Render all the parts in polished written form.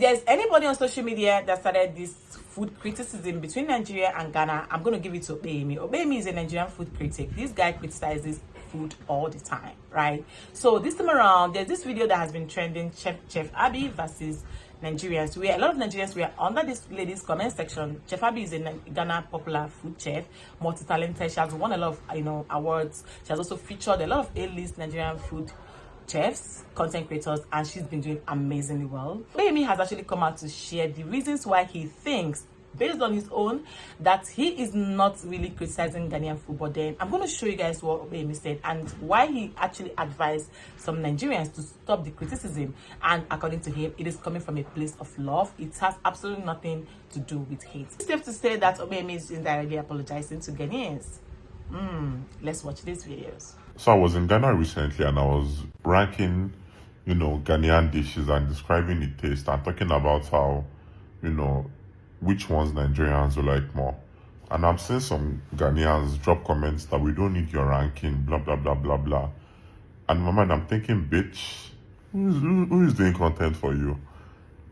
there's anybody on social media that started this food criticism between Nigeria and Ghana, I'm going to give it to Obeyemi. Obeyemi is a Nigerian food critic. This guy criticizes food all the time, right? So this time around, there's this video that has been trending, Chef Abby versus Nigerians, where a lot of Nigerians were under this lady's comment section. Chef Abby is a Ghana popular food chef, multi-talented. She has won a lot of awards. She has also featured a lot of A-list Nigerian food chefs, content creators, and she's been doing amazingly well. Obeyemi has actually come out to share the reasons why he thinks, based on his own, that he is not really criticizing Ghanaian food. But then I'm going to show you guys what Obeyemi said and why he actually advised some Nigerians to stop the criticism. And according to him, it is coming from a place of love. It has absolutely nothing to do with hate. It's safe to say that Obeyemi is indirectly apologizing to Ghanaians. Let's watch these videos. So I was in Ghana recently and I was ranking, Ghanaian dishes and describing the taste and talking about how, which ones Nigerians will like more. And I'm seeing some Ghanaians drop comments that we don't need your ranking, blah, blah, blah, blah, blah. And in my mind, I'm thinking, bitch, who is doing content for you?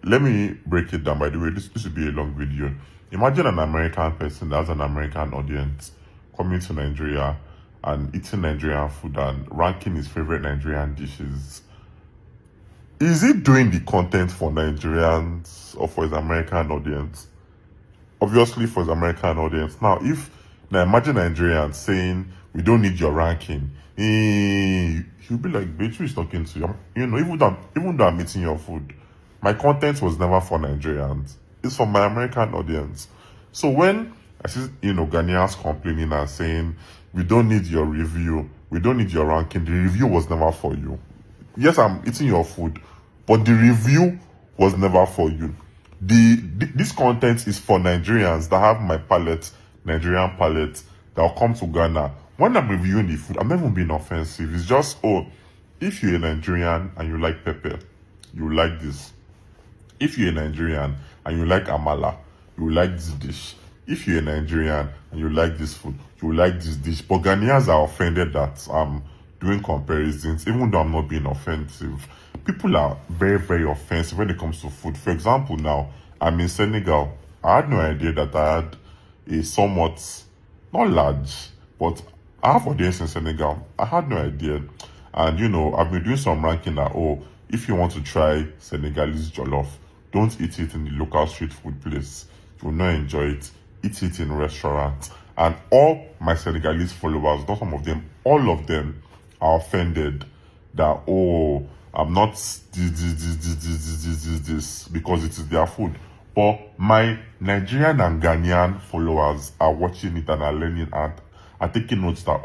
Let me break it down. By the way, this will be a long video. Imagine an American person that has an American audience coming to Nigeria and eating Nigerian food and ranking his favorite Nigerian dishes. Is he doing the content for Nigerians or for his American audience? Obviously for his American audience. Now, imagine Nigerians saying, we don't need your ranking. He'll be like, bitch, who is talking to you? Even though I'm eating your food, my content was never for Nigerians. It's for my American audience. So when I see, Ghanaians complaining and saying, we don't need your review, we don't need your ranking, the review was never for you. Yes, I'm eating your food, but the review was never for you. This content is for Nigerians that have my palate, Nigerian palate, that will come to Ghana. When I'm reviewing the food, I'm not even being offensive. It's just, if you're a Nigerian and you like pepper, you like this. If you're a Nigerian and you like amala, you like this dish. If you're a Nigerian and you like this food, you like this dish. But Ghanaians are offended that I'm doing comparisons, even though I'm not being offensive. People are very, very offensive when it comes to food. For example, now, I'm in Senegal. I had no idea that I had a somewhat, not large, but I have audience in Senegal. I had no idea. And, I've been doing some ranking that, if you want to try Senegalese jollof, don't eat it in the local street food place. You will not enjoy it. Eat it in restaurants. And all my Senegalese followers, not some of them, all of them are offended that, I'm not this, because it is their food. But my Nigerian and Ghanaian followers are watching it and are learning and are taking notes that,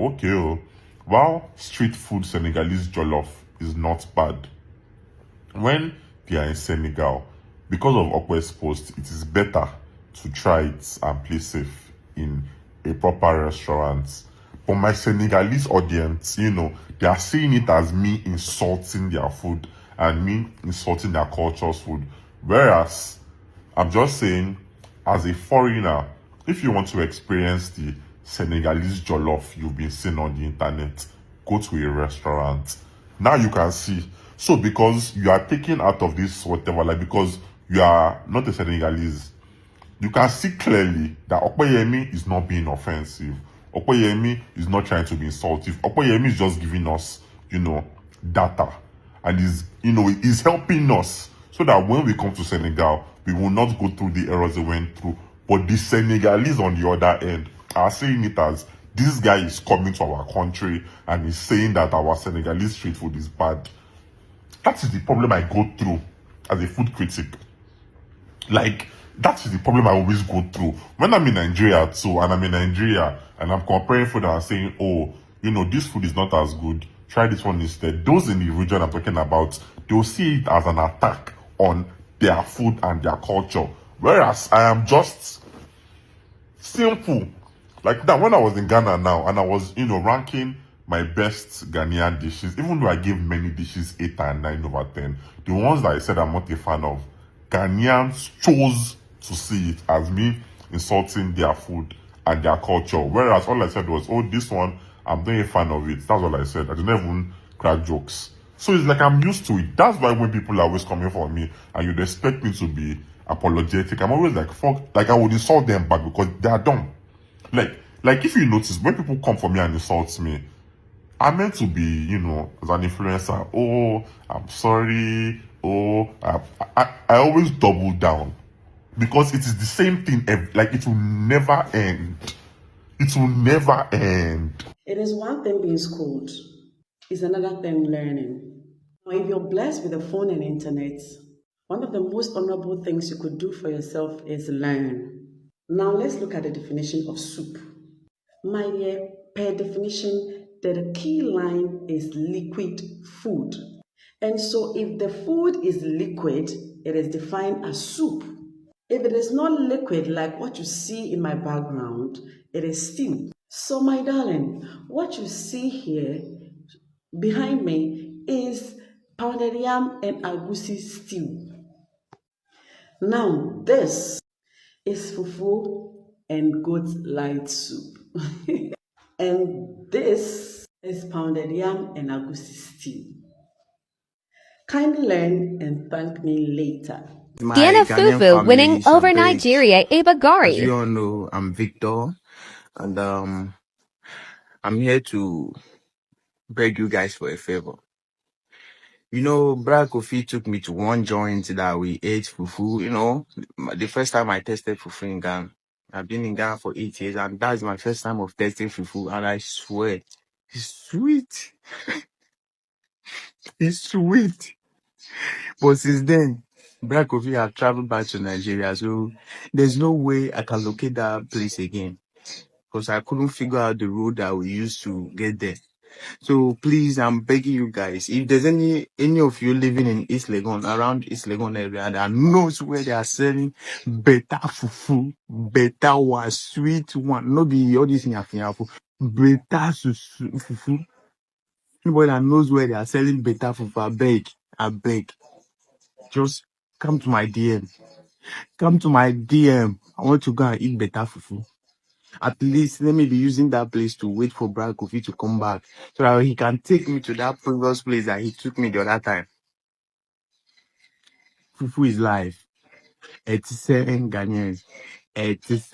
while street food Senegalese jollof is not bad, when they are in Senegal, because of Okwe's post, it is better to try it and play safe in a proper restaurant. But my Senegalese audience, they are seeing it as me insulting their food and me insulting their culture's food. Whereas, I'm just saying, as a foreigner, if you want to experience the Senegalese jollof you've been seeing on the internet, go to a restaurant. Now you can see. So because you are taken out of this whatever, because you are not a Senegalese, you can see clearly that Opeyemi is not being offensive. Opeyemi is not trying to be insultive. Opeyemi is just giving us, data. And is helping us so that when we come to Senegal, we will not go through the errors they went through. But the Senegalese on the other end are saying it as, this guy is coming to our country and is saying that our Senegalese street food is bad. That is the problem I go through as a food critic. That is the problem I always go through. When I'm in Nigeria too, and I'm in Nigeria, and I'm comparing food and I'm saying, this food is not as good, try this one instead. Those in the region I'm talking about, they'll see it as an attack on their food and their culture. Whereas I am just simple. Like that, when I was in Ghana now, and I was, ranking my best Ghanaian dishes, even though I gave many dishes 8 and 9 over 10, the ones that I said I'm not a fan of, Ghanaians chose to see it as me insulting their food and their culture. Whereas all I said was, this one, I'm not a fan of it. That's all I said. I didn't even crack jokes. So it's like I'm used to it. That's why when people are always coming for me and you'd expect me to be apologetic, I'm always like, fuck, like I would insult them back because they are dumb. Like if you notice, when people come for me and insult me, I'm meant to be, you know, as an influencer, oh, I'm sorry, oh, I always double down because it is the same thing, like it will never end. It will never end. It is one thing being schooled, it's another thing learning. Now, if you're blessed with a phone and internet, one of the most honorable things you could do for yourself is learn. Now, let's look at the definition of soup. My dear, per definition, the key line is liquid food. And so, if the food is liquid, it is defined as soup. If it is not liquid like what you see in my background, it is stew. So my darling, what you see here behind me is pounded yam and agusi stew. Now this is fufu and goat light soup. And this is pounded yam and agusi stew. Kindly learn and thank me later. Ghana Fufu winning over Nigeria, As Ibagari. you all know, I'm Victor, and I'm here to beg you guys for a favor. You know, Brad Kofi took me to one joint that we ate fufu. You know, the first time I tasted fufu in Ghana. I've been in Ghana for 8 years, and that's my first time of tasting fufu, and I swear, it's sweet. It's sweet. But since then, Brad Kofi have traveled back to Nigeria, so there's no way I can locate that place again, because I couldn't figure out the road that we used to get there. So please, I'm begging you guys, if there's any of you living in East Legon, around East Legon area, that knows where they are selling better fufu, better one, sweet one, no be all this in yafu, better fufu. Anybody that knows where they are selling better fufu, I beg, just come to my DM. Come to my DM. I want to go and eat better fufu. At least let me be using that place to wait for Brad Kofi to come back so that he can take me to that previous place that he took me the other time. Fufu is life. It's Ghanaians. It's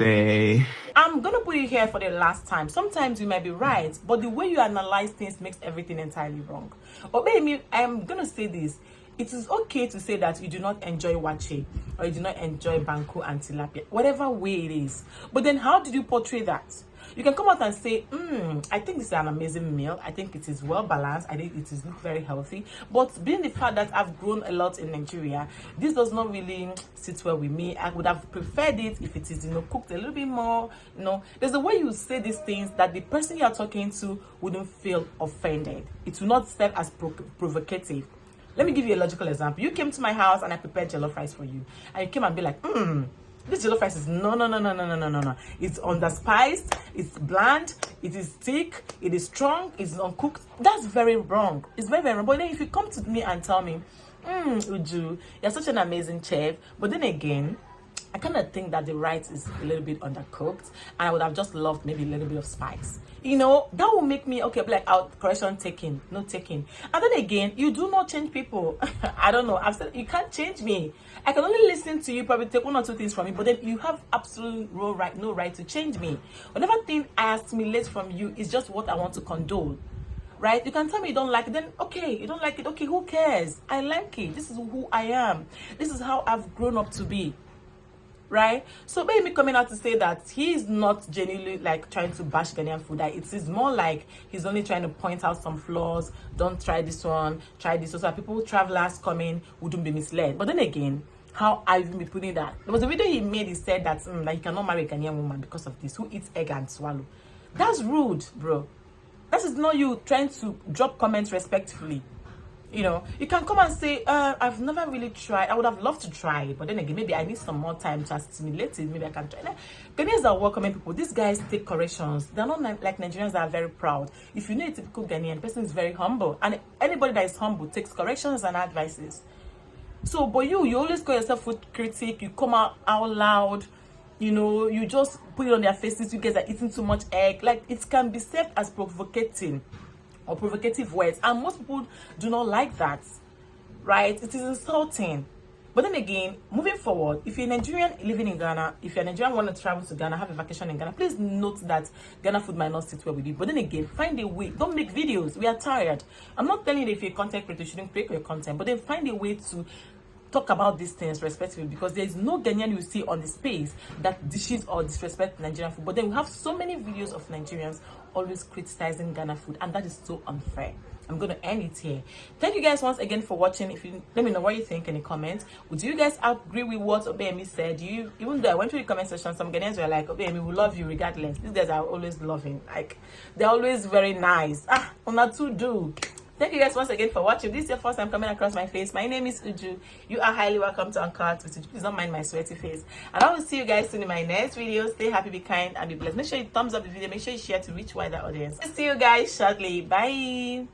I'm gonna put it here for the last time. Sometimes you might be right, but the way you analyze things makes everything entirely wrong. Obey me, I'm gonna say this. It is okay to say that you do not enjoy wache or you do not enjoy banku and tilapia, whatever way it is. But then how did you portray that? You can come out and say, I think this is an amazing meal. I think it is well balanced. I think it is very healthy. But being the fact that I've grown a lot in Nigeria, this does not really sit well with me. I would have preferred it if it is, cooked a little bit more. There's a way you say these things that the person you are talking to wouldn't feel offended. It will not serve as provocative. Let me give you a logical example. You came to my house and I prepared jollof rice for you. And you came and be like, this jollof rice is no. It's underspiced, it's bland, it is thick, it is strong, it's uncooked. That's very wrong. It's very, very wrong. But then if you come to me and tell me, Uju, you're such an amazing chef, but then again, I kind of think that the rice is a little bit undercooked and I would have just loved maybe a little bit of spice. That will make me, okay, like, out, correction taken, no taking. And then again, you do not change people. I don't know. I've said, you can't change me. I can only listen to you, probably take one or two things from me, but then you have absolute no right to change me. Whatever thing I assimilate from you is just what I want to condone. Right? You can tell me you don't like it, then okay, you don't like it, okay, who cares? I like it. This is who I am. This is how I've grown up to be. Right? So maybe coming out to say that he's not genuinely like trying to bash Ghanaian food, that it is more like he's only trying to point out some flaws. Don't try this one, try this one, so that people, travelers coming, wouldn't be misled. But then again, how I even be putting that? There was a video he made, he said that that you cannot marry a Ghanaian woman because of this, who eats egg and swallow. That's rude, bro. That is not you trying to drop comments respectfully. You can come and say, I've never really tried. I would have loved to try it, but then again, maybe I need some more time to assimilate it. Maybe I can try. Ghanaians are welcoming people. These guys take corrections. They're not like Nigerians that are very proud. If you know a typical Ghanaian, the person is very humble. And anybody that is humble takes corrections and advices. So, but you always call yourself food critic. You come out loud. You just put it on their faces. You guys are eating too much egg. Like, it can be said as provocating. or provocative words, and most people do not like that, right? It is insulting. But then again, moving forward, if you're a Nigerian living in Ghana, if you're a Nigerian want to travel to Ghana, have a vacation in Ghana, please note that Ghana food might not sit well with you. But then again, find a way. Don't make videos. We are tired. I'm not telling you if you're a content creator, you shouldn't create your content, but then find a way to talk about these things respectively, because there is no Ghanaian you see on the space that dishes or disrespect Nigerian food. But then we have so many videos of Nigerians always criticizing Ghana food, and that is so unfair. I'm going to end it here. Thank you guys once again for watching. If you let me know what you think in the comments. Would you guys agree with what Obeyemi said? Even though I went to the comment section, some Ghanaians were like, Obeyemi, we love you regardless. These guys are always loving. Like, they're always very nice. Una to do. Thank you guys once again for watching. If this is your first time coming across my face, my name is Uju. You are highly welcome to Uncut with Uju. Please don't mind my sweaty face. And I will see you guys soon in my next video. Stay happy, be kind, and be blessed. Make sure you thumbs up the video. Make sure you share to reach wider audience. See you guys shortly. Bye.